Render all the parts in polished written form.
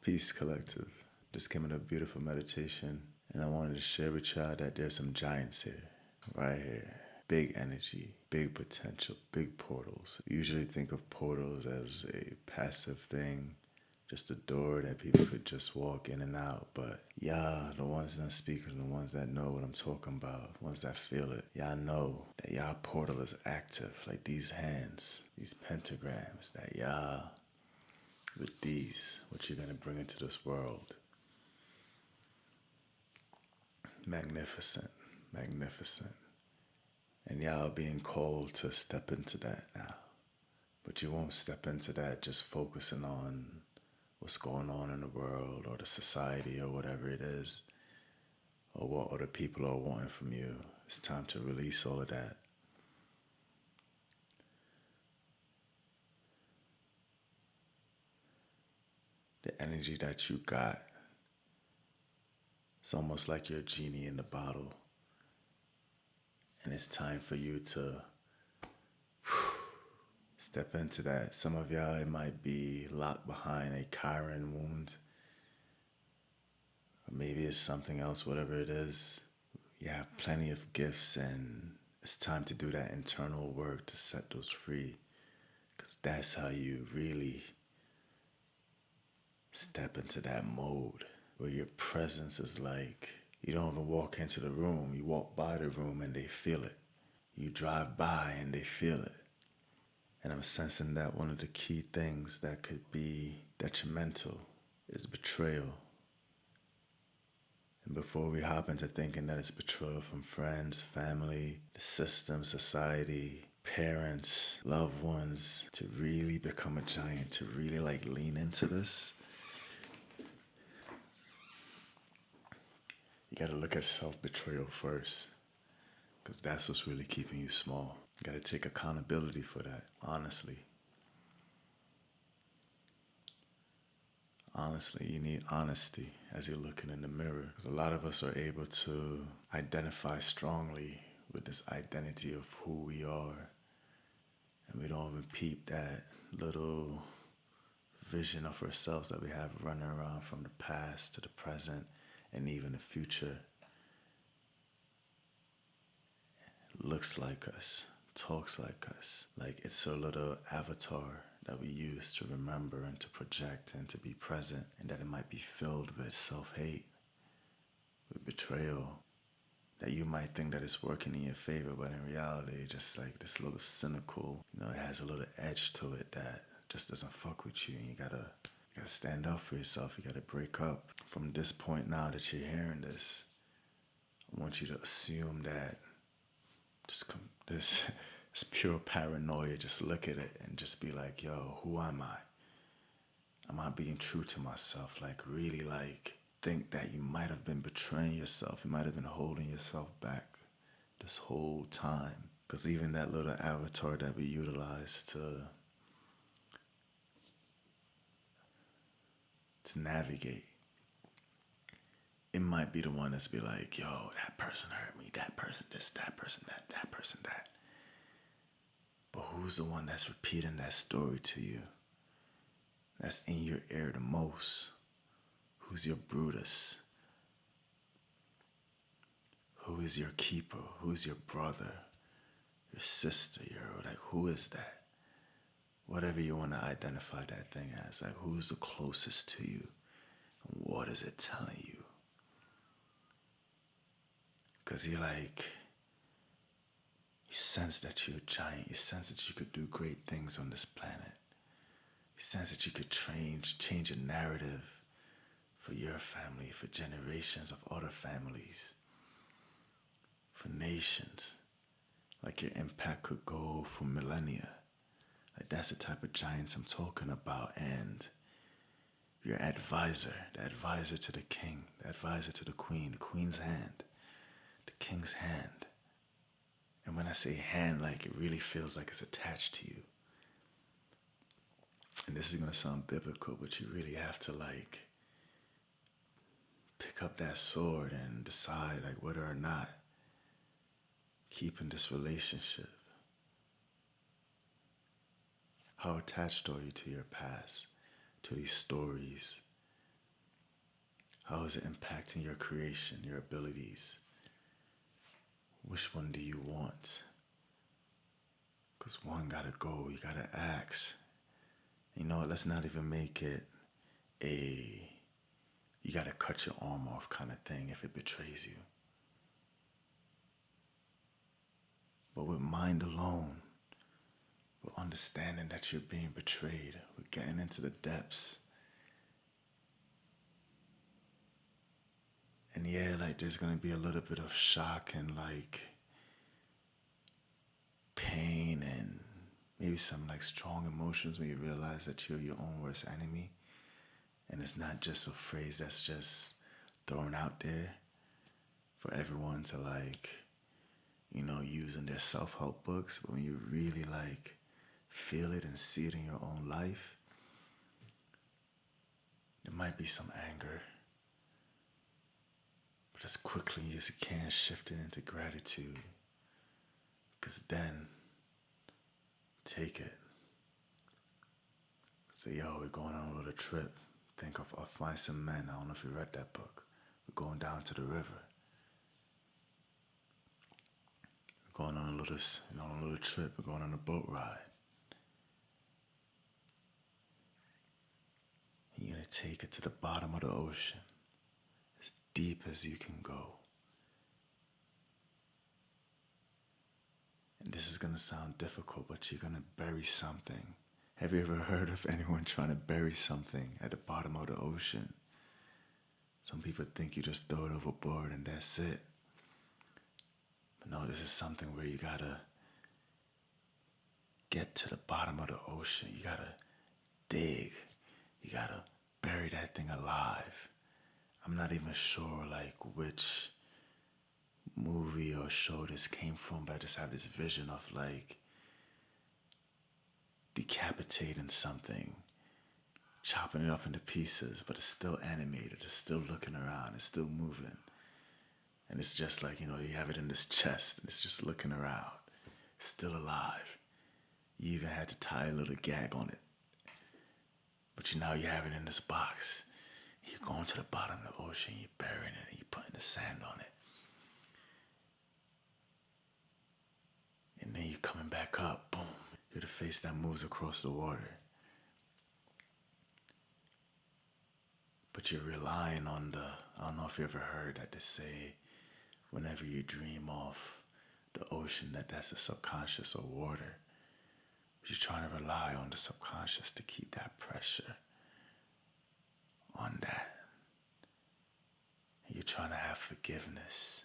Peace Collective. Just came in a beautiful meditation, and I wanted to share with y'all that there's some giants here, right here. Big energy, big potential, big portals. We usually think of portals as a passive thing, just a door that people could just walk in and out. But y'all, the ones that speak are the ones that know what I'm talking about, the ones that feel it. Y'all know that y'all portal is active, like these hands, these pentagrams that y'all with these, what you're going to bring into this world. Magnificent, magnificent. And y'all being called to step into that now. But you won't step into that just focusing on what's going on in the world or the society or whatever it is, or what other people are wanting from you. It's time to release all of that. The energy that you got, it's almost like you're a genie in the bottle. And it's time for you to step into that. Some of y'all, it might be locked behind a Chiron wound. Or maybe it's something else, whatever it is. You have plenty of gifts, and it's time to do that internal work to set those free. Because that's how you really step into that mode where your presence is like, you don't even walk into the room, you walk by the room and they feel it. You drive by and they feel it. And I'm sensing that one of the key things that could be detrimental is betrayal. And before we hop into thinking that it's betrayal from friends, family, the system, society, parents, loved ones, to really become a giant, to really lean into this, you gotta look at self-betrayal first, because that's what's really keeping you small. You gotta take accountability for that, honestly. Honestly, you need honesty as you're looking in the mirror. Because a lot of us are able to identify strongly with this identity of who we are. And we don't even peep that little vision of ourselves that we have running around from the past to the present and even the future. Looks like us, talks like us. Like it's a little avatar that we use to remember and to project and to be present, and that it might be filled with self-hate, with betrayal, that you might think that it's working in your favor, but in reality, it's just like this little cynical, it has a little edge to it that just doesn't fuck with you, and you gotta stand up for yourself. You gotta break up. From this point now that you're hearing this, I want you to assume that this it's pure paranoia. Just look at it and just be like, yo, who am I? Am I being true to myself? Really think that you might have been betraying yourself. You might have been holding yourself back this whole time. Because even that little avatar that we utilize to navigate, it might be the one that's be like, yo, that person hurt me, that person this, that person that person that. But who's the one that's repeating that story to you? That's in your ear the most? Who's your Brutus? Who is your keeper? Who's your brother? Your sister? Who is that? Whatever you want to identify that thing as, who's the closest to you? And what is it telling you? Because you sense that you're a giant. You sense that you could do great things on this planet. You sense that you could change a narrative for your family, for generations of other families, for nations. Your impact could go for millennia. That's the type of giants I'm talking about. And your advisor, the advisor to the king, the advisor to the queen's hand, the king's hand. And when I say hand, it really feels like it's attached to you. And this is going to sound biblical, but you really have to pick up that sword and decide whether or not keeping this relationship. How attached are you to your past, to these stories, How is it impacting your creation, your abilities? Which one do you want? Because one gotta go, you gotta ask. You know what, let's not even make it a you gotta cut your arm off kind of thing if it betrays you. But with mind alone, with understanding that you're being betrayed, we're getting into the depths. And yeah, like there's gonna be a little bit of shock and like pain and maybe some like strong emotions when you realize that you're your own worst enemy. And it's not just a phrase that's just thrown out there for everyone to like, use in their self-help books. But when you really like feel it and see it in your own life, there might be some anger. But as quickly as you can, shift it into gratitude. Because then, take it. Say, yo, we're going on a little trip. Think of I'll Find Some Men. I don't know if you read that book. We're going down to the river. We're going on a little trip. We're going on a boat ride. And you're going to take it to the bottom of the ocean. As deep as you can go. And this is going to sound difficult, but you're going to bury something. Have you ever heard of anyone trying to bury something at the bottom of the ocean? Some people think you just throw it overboard and that's it. But no, this is something where you gotta get to the bottom of the ocean. You gotta dig. You gotta bury that thing alive. I'm not even sure like which movie or show this came from, but I just have this vision of like decapitating something, chopping it up into pieces, but it's still animated, it's still looking around, it's still moving. And it's just like, you have it in this chest and it's just looking around. It's still alive. You even had to tie a little gag on it. But you have it in this box. You're going to the bottom of the ocean, you're burying it, and you're putting the sand on it. And then you're coming back up, boom. You're the face that moves across the water. But you're relying on I don't know if you ever heard that they say, whenever you dream of the ocean, that's the subconscious or water. You're trying to rely on the subconscious to keep that pressure on that. And you're trying to have forgiveness.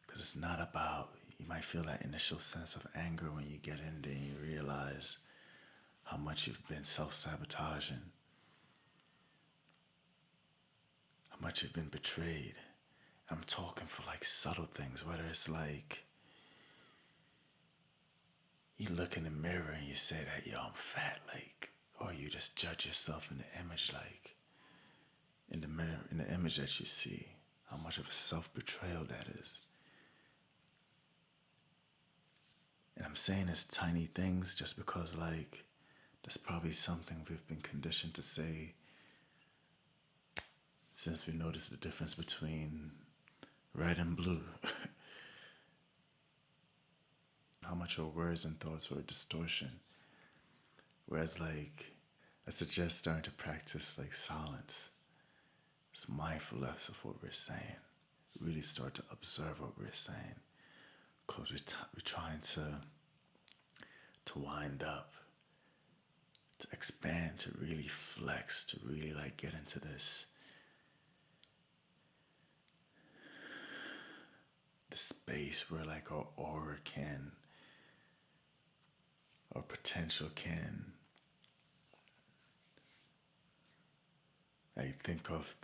Because it's not about, you might feel that initial sense of anger when you get in there and you realize how much you've been self-sabotaging, how much you've been betrayed. I'm talking for like subtle things, whether it's like you look in the mirror and you say that, yo, I'm fat, like, or you just judge yourself in the image, like, in the mirror, in the image that you see, how much of a self-betrayal that is. And I'm saying it's tiny things just because, like, that's probably something we've been conditioned to say since we noticed the difference between red and blue. How much our words and thoughts were a distortion. Whereas, like, I suggest starting to practice, like, silence. It's mindfulness of what we're saying. Really start to observe what we're saying. Because we're trying to wind up, to expand, to really flex, to really, like, get into this space where, like, our aura can, our potential can, like, think of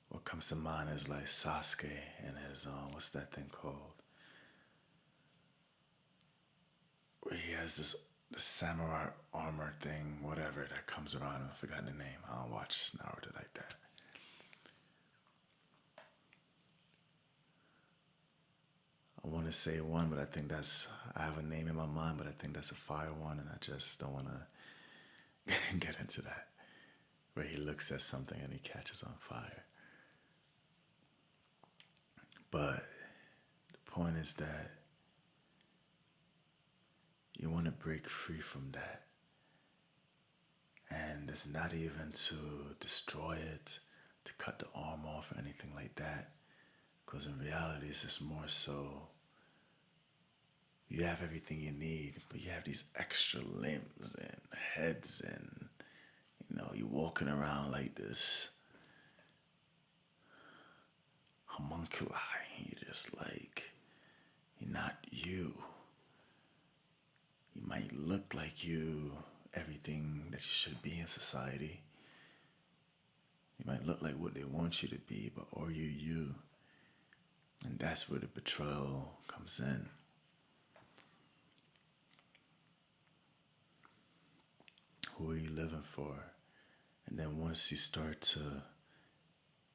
what comes to mind is like Sasuke and his, what's that thing called? Where he has this samurai armor thing, whatever, that comes around. I forgot the name. I don't watch Naruto like that. I want to say one, but I have a name in my mind, but I think that's a fire one, and I just don't want to get into that. where he looks at something and he catches on fire. But the point is that you want to break free from that. And it's not even to destroy it, to cut the arm off or anything like that. Because in reality, it's just more so you have everything you need, but you have these extra limbs and heads, and you're walking around like this homunculi. You're just like, you're not you. You might look like you, everything that you should be in society. You might look like what they want you to be, but are you you? And that's where the betrayal comes in. Who are you living for? And then once you start to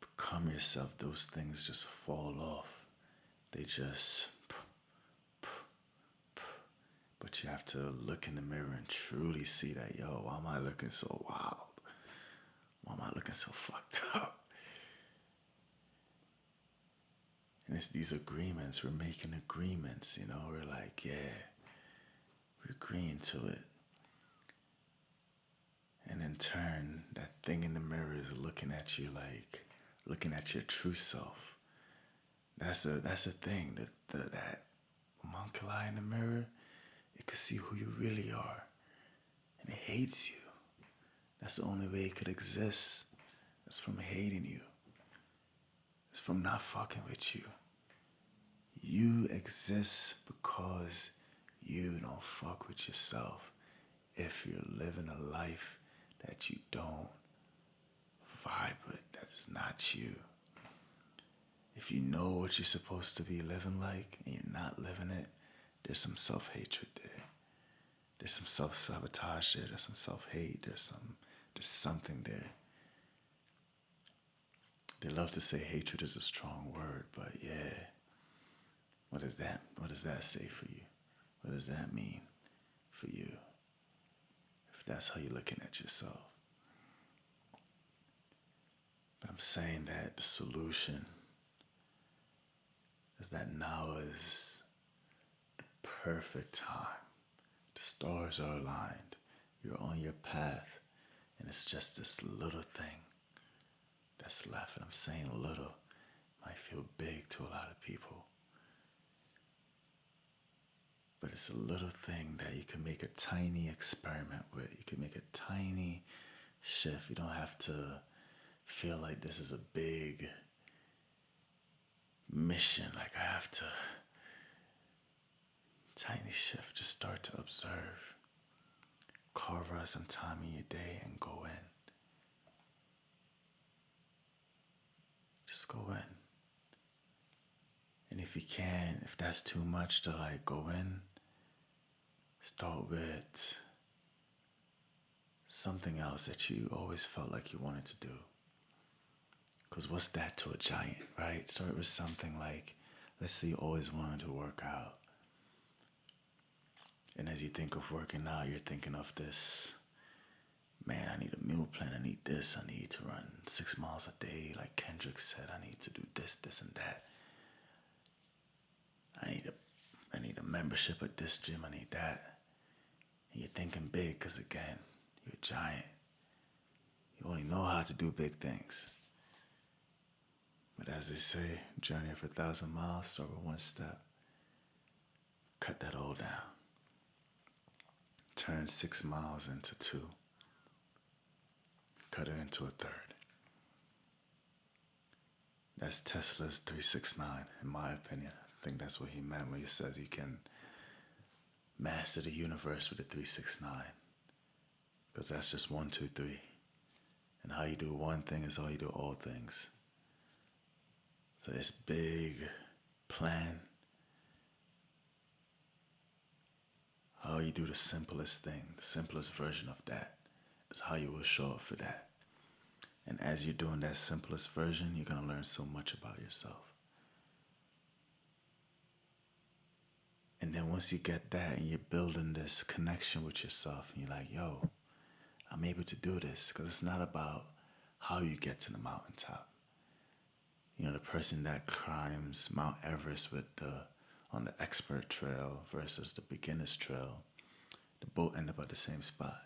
become yourself, those things just fall off. They just, but you have to look in the mirror and truly see that, yo, why am I looking so wild? Why am I looking so fucked up? And it's these agreements. We're making agreements, We're like, yeah, we're agreeing to it. And in turn, that thing in the mirror is looking at you like, looking at your true self. That's the thing. That homunculi in the mirror, it could see who you really are. And it hates you. That's the only way it could exist. It's from hating you. It's from not fucking with you. You exist because you don't fuck with yourself. If you're living a life that you don't vibe with, that is not you. If you know what you're supposed to be living like and you're not living it, there's some self-hatred there. There's some self-sabotage there. There's some self-hate. There's something there. They love to say hatred is a strong word, but yeah. What does that say for you? What does that mean for you? If that's how you're looking at yourself. But I'm saying that the solution is that now is the perfect time. The stars are aligned. You're on your path. And it's just this little thing that's left. And I'm saying little. Might feel big to a lot of people. But it's a little thing that you can make a tiny experiment with. You can make a tiny shift. You don't have to feel like this is a big mission. Like I have to. Tiny shift. Just start to observe. Carve out some time in your day and go in. Just go in. And if you can, if that's too much to go in, start with something else that you always felt like you wanted to do. Because what's that to a giant, right? Start with something like, let's say you always wanted to work out. And as you think of working out, you're thinking of this, man, I need a meal plan, I need this, I need to run 6 miles a day. Like Kendrick said, I need to do this, this, and that. I need a membership at this gym, I need that. And you're thinking big because, again, you're a giant. You only know how to do big things. But as they say, journey of 1,000 miles, start with one step. Cut that all down. Turn 6 miles into 2. Cut it into a third. That's Tesla's 369, in my opinion. I think that's what he meant when he says you can master the universe with a 369. Because that's just 1, 2, 3. And how you do one thing is how you do all things. So this big plan, how you do the simplest thing, the simplest version of that is how you will show up for that. And as you're doing that simplest version, you're going to learn so much about yourself. And then once you get that and you're building this connection with yourself, and you're like, yo, I'm able to do this because it's not about how you get to the mountaintop. The person that climbs Mount Everest on the expert trail versus the beginner's trail, the both end up at the same spot.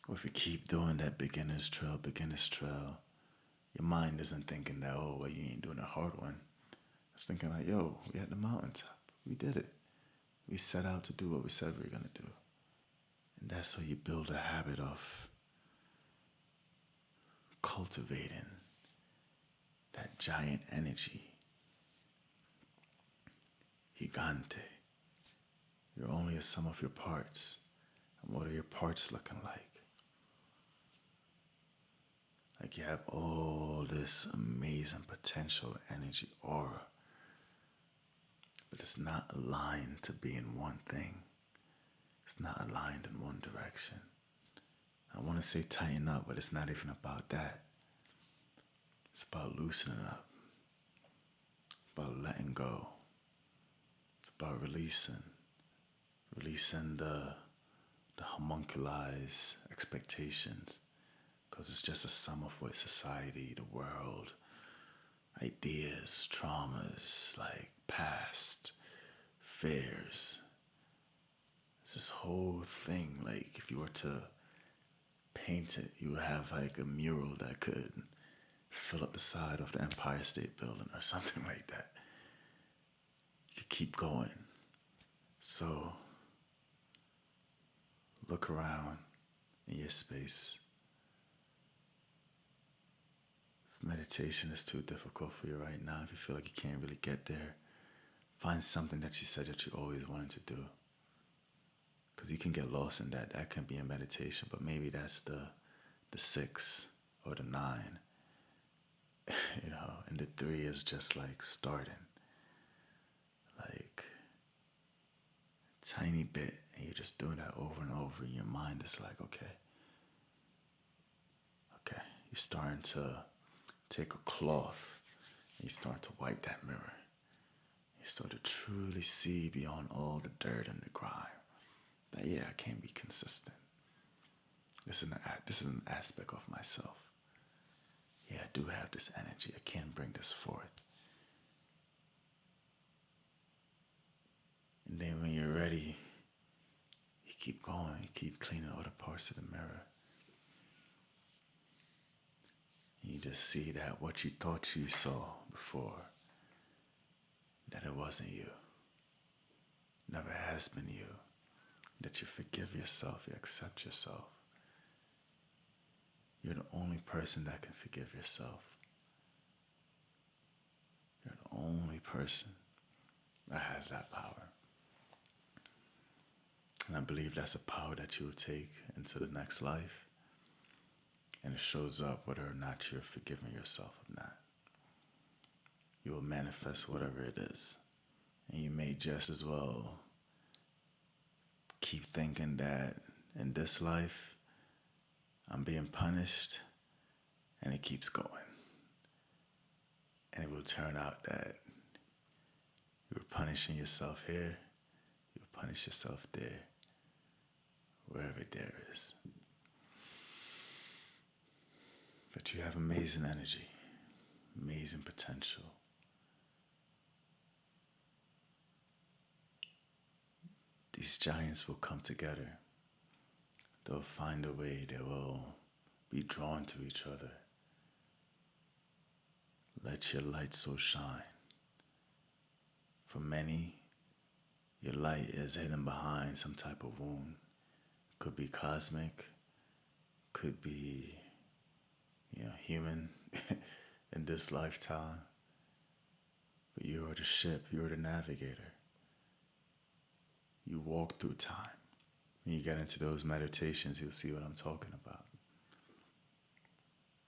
Or if you keep doing that beginner's trail, your mind isn't thinking that, oh, well, you ain't doing a hard one. It's thinking like, yo, we at the mountaintop. We did it. We set out to do what we said we were going to do. And that's how you build a habit of cultivating that giant energy. Gigante. You're only a sum of your parts. And what are your parts looking like? Like you have all this amazing potential energy aura, but it's not aligned to being one thing. It's not aligned in one direction. I want to say tighten up, but it's not even about that. It's about loosening up. It's about letting go. It's about releasing the homunculized expectations, because it's just a sum of what society, the world, ideas, traumas, like past, fears. It's this whole thing. Like if you were to paint it, you would have like a mural that could fill up the side of the Empire State Building or something like that. You could keep going. So look around in your space. If meditation is too difficult for you right now, if you feel like you can't really get there, find something that you said that you always wanted to do. Because you can get lost in that. That can be a meditation, but maybe that's the 6 or the 9. And the 3 is just like starting. Like a tiny bit, and you're just doing that over and over, and your mind is like, okay. You're starting to take a cloth, and you start to wipe that mirror. You start to truly see beyond all the dirt and the grime. That, yeah, I can't be consistent. This is an aspect of myself. Yeah, I do have this energy. I can bring this forth. And then when you're ready, you keep going. You keep cleaning other parts of the mirror. And you just see that what you thought you saw before, that it wasn't you. Never has been you. That you forgive yourself, you accept yourself. You're the only person that can forgive yourself. You're the only person that has that power. And I believe that's a power that you will take into the next life. And it shows up whether or not you're forgiving yourself or not. You will manifest whatever it is. And you may just as well keep thinking that in this life, I'm being punished, and it keeps going. And it will turn out that you're punishing yourself here, you'll punish yourself there, wherever there is. But you have amazing energy, amazing potential. These giants will come together. They'll find a way. They will be drawn to each other. Let your light so shine. For many, your light is hidden behind some type of wound. Could be cosmic, could be, human in this lifetime. But you are the ship, you are the navigator. You walk through time. When you get into those meditations, you'll see what I'm talking about.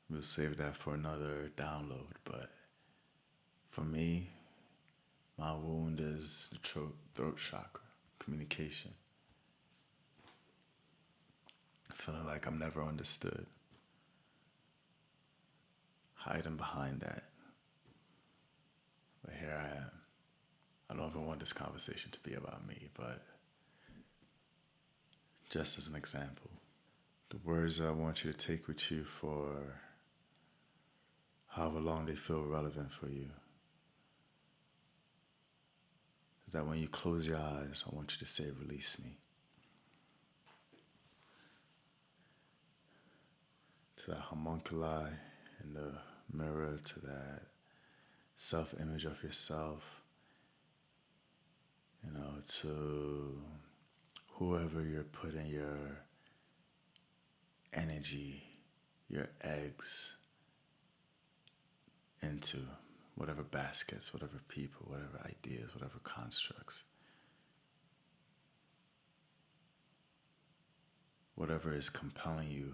We'll save that for another download, but for me, my wound is the throat chakra, communication. Feeling like I'm never understood. Hiding behind that. But here I am. I don't even want this conversation to be about me, but just as an example. The words that I want you to take with you for however long they feel relevant for you is that when you close your eyes, I want you to say, release me. To that homunculi in the mirror, to that self-image of yourself, to whoever you're putting your energy, your eggs into, whatever baskets, whatever people, whatever ideas, whatever constructs. Whatever is compelling you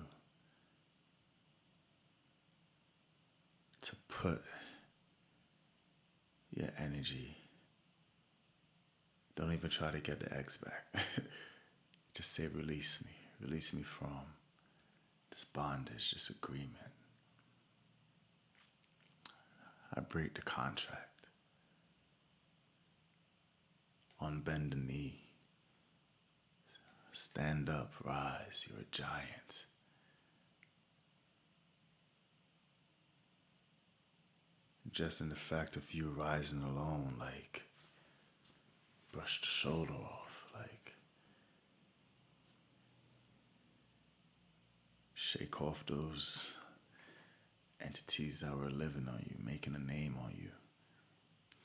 to put your energy. Don't even try to get the eggs back. Just say, release me. Release me from this bondage, this agreement. I break the contract. Unbend the knee. Stand up, rise. You're a giant. Just in the fact of you rising alone, like, brush the shoulder off, like, shake off those entities that were living on you, making a name on you,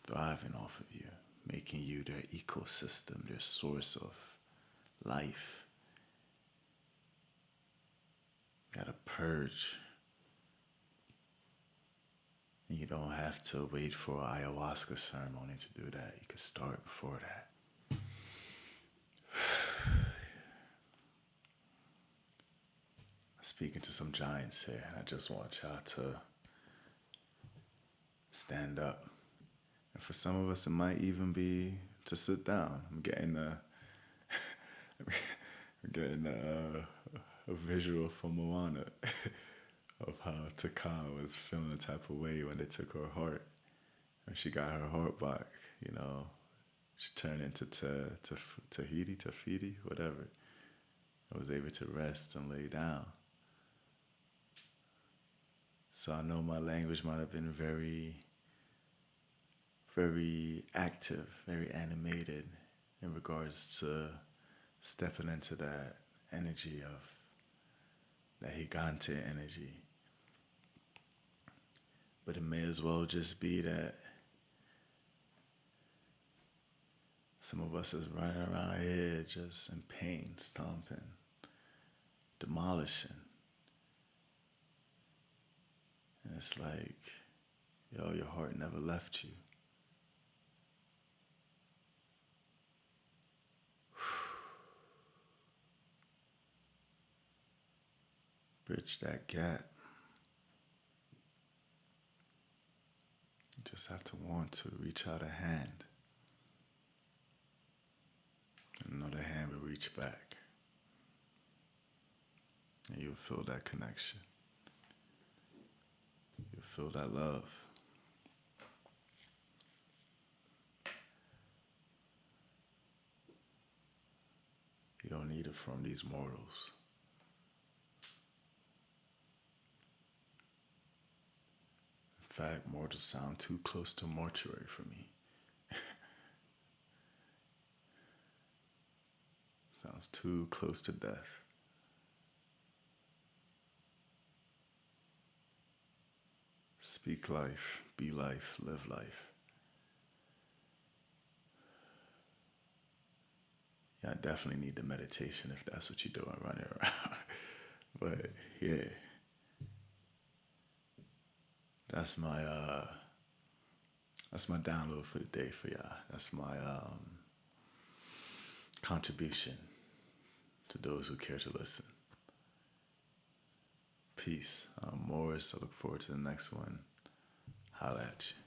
thriving off of you, making you their ecosystem, their source of life. You gotta purge. And you don't have to wait for an ayahuasca ceremony to do that. You can start before that. Speaking to some giants here, and I just want y'all to stand up. And for some of us, it might even be to sit down. I'm getting a visual from Moana of how Taka was feeling a type of way when they took her heart. When she got her heart back, she turned into Tafiti, whatever. I was able to rest and lay down. So I know my language might have been very, very active, very animated in regards to stepping into that energy of that Gigante energy. But it may as well just be that some of us is running around here just in pain, stomping, demolishing. And it's like, your heart never left you. Bridge that gap. You just have to want to reach out a hand. And another hand will reach back. And you'll feel that connection. You'll feel that love. You don't need it from these mortals. In fact, mortals sound too close to mortuary for me. Sounds too close to death. Speak life, be life, live life. Yeah, I definitely need the meditation if that's what you're doing, running around. But yeah, that's my download for the day for y'all. That's my contribution to those who care to listen. Peace. I'm Morris. I look forward to the next one. Holla at you.